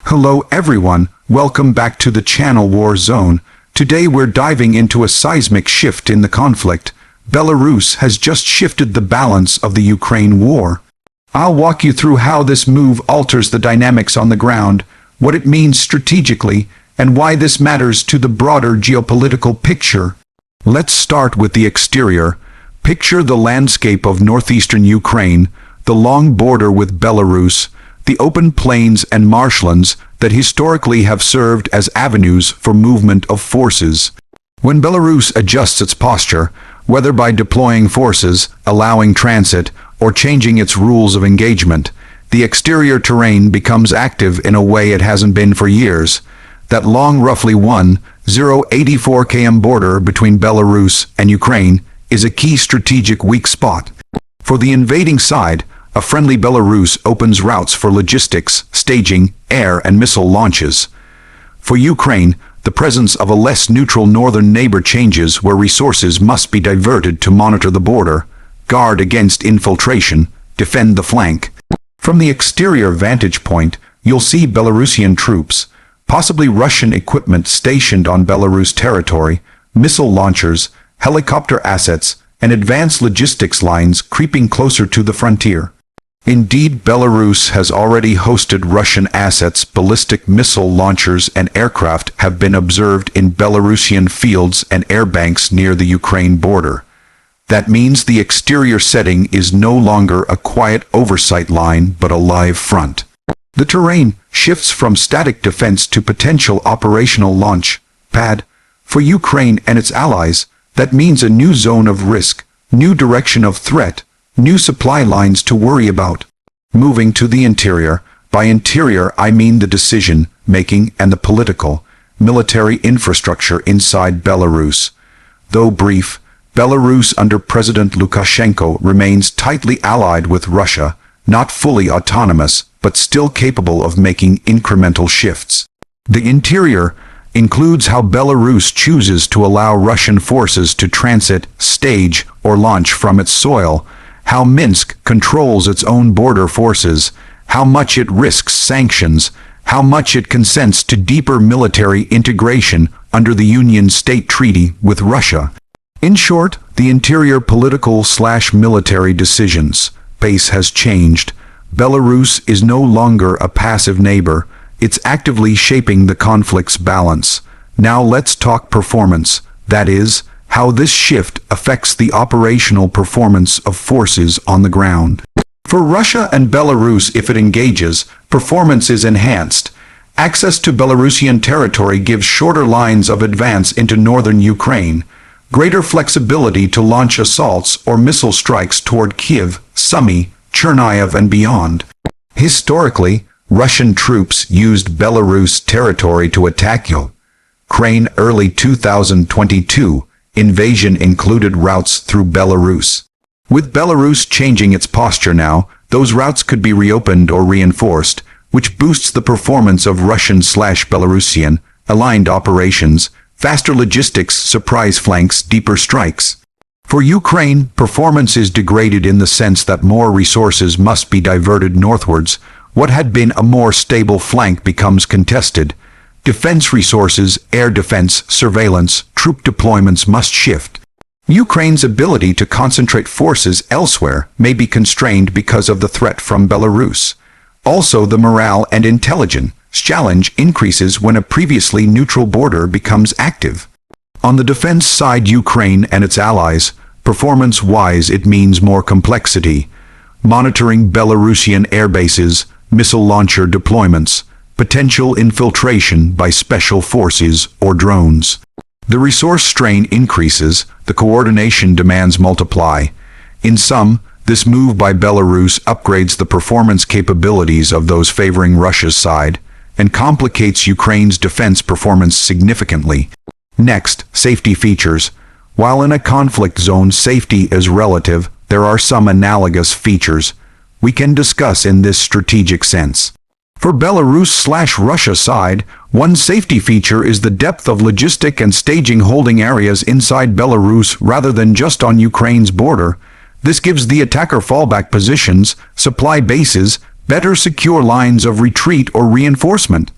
Hello everyone, welcome back to the channel War Zone. Today we're diving into a seismic shift in the conflict. Belarus has just shifted the balance of the Ukraine war. I'll walk you through how this move alters the dynamics on the ground, what it means strategically, and why this matters to the broader geopolitical picture. Let's start with the exterior. Picture the landscape of northeastern Ukraine, the long border with Belarus, the open plains and marshlands that historically have served as avenues for movement of forces. When Belarus adjusts its posture, whether by deploying forces, allowing transit, or changing its rules of engagement, the exterior terrain becomes active in a way it hasn't been for years. That long, roughly 1,084 km border between Belarus and Ukraine is a key strategic weak spot. For the invading side, a friendly Belarus opens routes for logistics, staging, air and missile launches. For Ukraine, the presence of a less neutral northern neighbor changes where resources must be diverted to monitor the border, guard against infiltration, defend the flank. From the exterior vantage point, you'll see Belarusian troops, possibly Russian equipment stationed on Belarus territory, missile launchers, helicopter assets, and advanced logistics lines creeping closer to the frontier. Indeed, Belarus has already hosted Russian assets. Ballistic missile launchers and aircraft have been observed in Belarusian fields and airbanks near the Ukraine border. That means the exterior setting is no longer a quiet oversight line but a live front. The terrain shifts from static defense to potential operational launch pad. For Ukraine and its allies, that means a new zone of risk, new direction of threat, new supply lines to worry about. Moving to the interior, by interior I mean the decision-making and the political, military infrastructure inside Belarus. Though brief, Belarus under President Lukashenko remains tightly allied with Russia, not fully autonomous, but still capable of making incremental shifts. The interior includes how Belarus chooses to allow Russian forces to transit, stage, or launch from its soil, how Minsk controls its own border forces, how much it risks sanctions, how much it consents to deeper military integration under the Union State Treaty with Russia. In short, the interior political/military decisions pace has changed. Belarus is no longer a passive neighbor, it's actively shaping the conflict's balance. Now let's talk performance, that is, how this shift affects the operational performance of forces on the ground. For Russia and Belarus, if it engages, performance is enhanced. Access to Belarusian territory gives shorter lines of advance into northern Ukraine, greater flexibility to launch assaults or missile strikes toward Kyiv, Sumy, Chernihiv and beyond. Historically, Russian troops used Belarus territory to attack Ukraine. Early 2022, invasion included routes through Belarus. With Belarus changing its posture now, those routes could be reopened or reinforced, which boosts the performance of Russian/Belarusian aligned operations, faster logistics, surprise flanks, deeper strikes. For Ukraine, performance is degraded in the sense that more resources must be diverted northwards. What had been a more stable flank becomes contested. Defense resources, air defense, surveillance, troop deployments must shift. Ukraine's ability to concentrate forces elsewhere may be constrained because of the threat from Belarus. Also, the morale and intelligence challenge increases when a previously neutral border becomes active. On the defense side, Ukraine and its allies, performance-wise it means more complexity. Monitoring Belarusian airbases, missile launcher deployments, potential infiltration by special forces or drones. The resource strain increases, the coordination demands multiply. In sum, this move by Belarus upgrades the performance capabilities of those favoring Russia's side and complicates Ukraine's defense performance significantly. Next, safety features. While in a conflict zone safety is relative, there are some analogous features we can discuss in this strategic sense. For Belarus/Russia side, one safety feature is the depth of logistic and staging holding areas inside Belarus rather than just on Ukraine's border. This gives the attacker fallback positions, supply bases, better secure lines of retreat or reinforcement.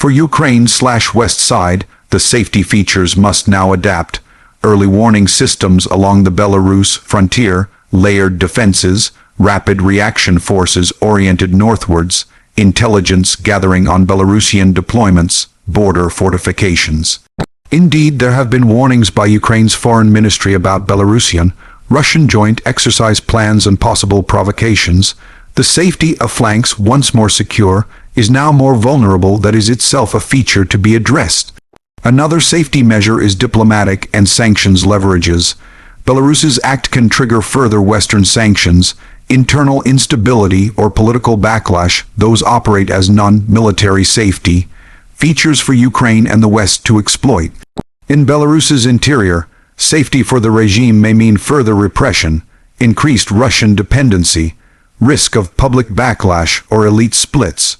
For Ukraine/West side, the safety features must now adapt. Early warning systems along the Belarus frontier, layered defenses, rapid reaction forces oriented northwards, intelligence gathering on Belarusian deployments, border fortifications. Indeed, there have been warnings by Ukraine's foreign ministry about Belarusian, Russian joint exercise plans and possible provocations. The safety of flanks, once more secure, is now more vulnerable. That is itself a feature to be addressed. Another safety measure is diplomatic and sanctions leverages. Belarus's act can trigger further Western sanctions, internal instability or political backlash. Those operate as non-military safety features for Ukraine and the West to exploit. In Belarus's interior, safety for the regime may mean further repression, increased Russian dependency, risk of public backlash or elite splits.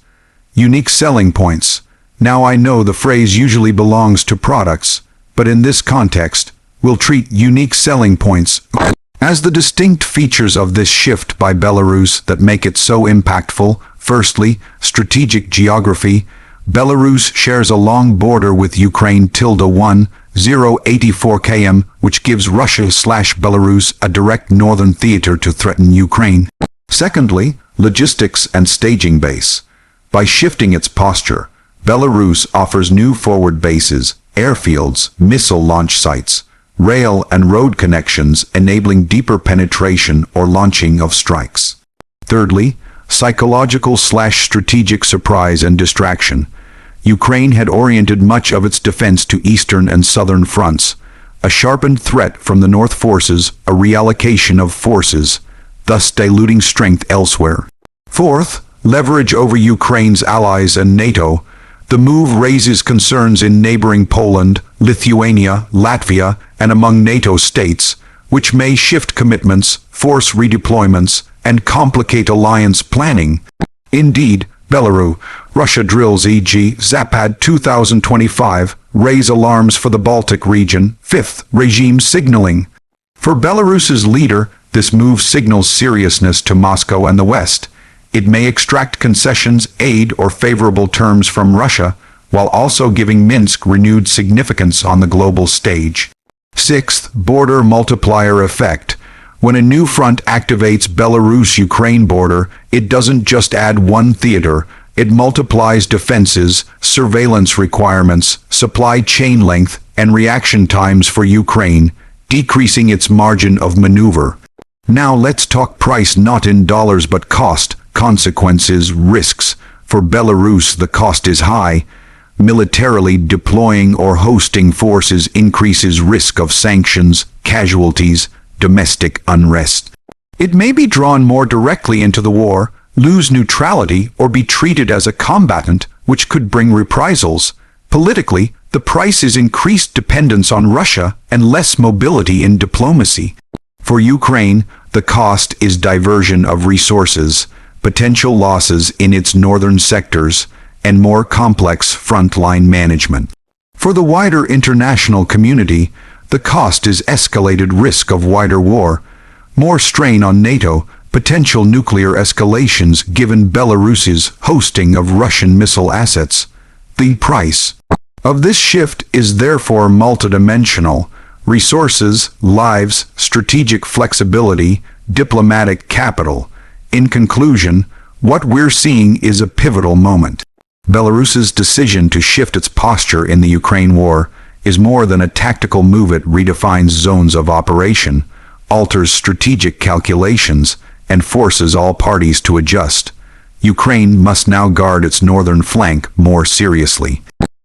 Unique selling points. Now I know the phrase usually belongs to products, but in this context, we'll treat unique selling points as the distinct features of this shift by Belarus that make it so impactful. Firstly, strategic geography. Belarus shares a long border with Ukraine (1084 km), which gives Russia/Belarus a direct northern theater to threaten Ukraine. Secondly, logistics and staging base. By shifting its posture, Belarus offers new forward bases, airfields, missile launch sites, rail and road connections enabling deeper penetration or launching of strikes. Thirdly, psychological/strategic surprise and distraction. Ukraine had oriented much of its defense to eastern and southern fronts. A sharpened threat from the North forces, a reallocation of forces, thus diluting strength elsewhere. Fourth, leverage over Ukraine's allies and NATO. The move raises concerns in neighboring Poland, Lithuania, Latvia, and among NATO states, which may shift commitments, force redeployments, and complicate alliance planning. Indeed, Belarus, Russia drills e.g. Zapad 2025 raise alarms for the Baltic region. Fifth, regime signaling. For Belarus's leader, this move signals seriousness to Moscow and the West. It may extract concessions, aid, or favorable terms from Russia, while also giving Minsk renewed significance on the global stage. Sixth, border multiplier effect. When a new front activates Belarus-Ukraine border, it doesn't just add one theater, it multiplies defenses, surveillance requirements, supply chain length, and reaction times for Ukraine, decreasing its margin of maneuver. Now let's talk price, not in dollars but cost, consequences, risks. For Belarus the cost is high. Militarily deploying or hosting forces increases risk of sanctions, casualties, domestic unrest. It may be drawn more directly into the war, lose neutrality, or be treated as a combatant, which could bring reprisals. Politically, the price is increased dependence on Russia and less mobility in diplomacy. For Ukraine, the cost is diversion of resources, potential losses in its northern sectors, and more complex frontline management. For the wider international community, the cost is escalated risk of wider war, more strain on NATO, potential nuclear escalations given Belarus's hosting of Russian missile assets. The price of this shift is therefore multidimensional: resources, lives, strategic flexibility, diplomatic capital. In conclusion, what we're seeing is a pivotal moment. Belarus's decision to shift its posture in the Ukraine war is more than a tactical move. It redefines zones of operation, alters strategic calculations, and forces all parties to adjust. Ukraine must now guard its northern flank more seriously.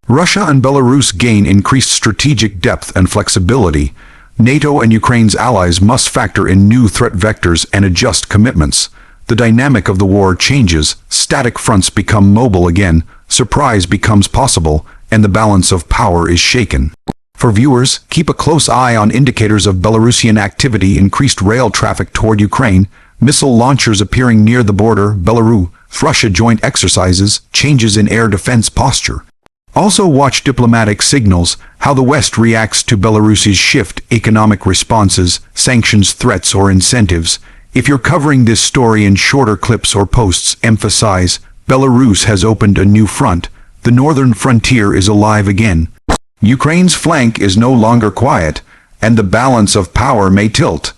Russia and Belarus gain increased strategic depth and flexibility. NATO and Ukraine's allies must factor in new threat vectors and adjust commitments. The dynamic of the war changes, static fronts become mobile again, surprise becomes possible, and the balance of power is shaken. For viewers, keep a close eye on indicators of Belarusian activity: increased rail traffic toward Ukraine, missile launchers appearing near the border, Belarus-Russia joint exercises, changes in air defense posture. Also watch diplomatic signals, how the West reacts to Belarus's shift, economic responses, sanctions, threats, or incentives. If you're covering this story in shorter clips or posts, emphasize Belarus has opened a new front, The northern frontier is alive again. Ukraine's flank is no longer quiet, and the balance of power may tilt.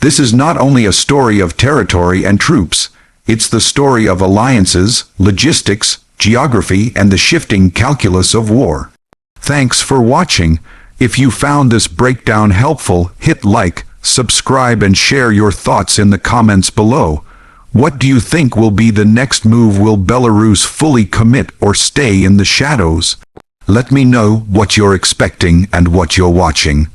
This is not only a story of territory and troops, it's the story of alliances, logistics, geography, and the shifting calculus of war. Thanks for watching. If you found this breakdown helpful, hit like, subscribe, and share your thoughts in the comments below. What do you think will be the next move? Will Belarus fully commit or stay in the shadows? Let me know what you're expecting and what you're watching.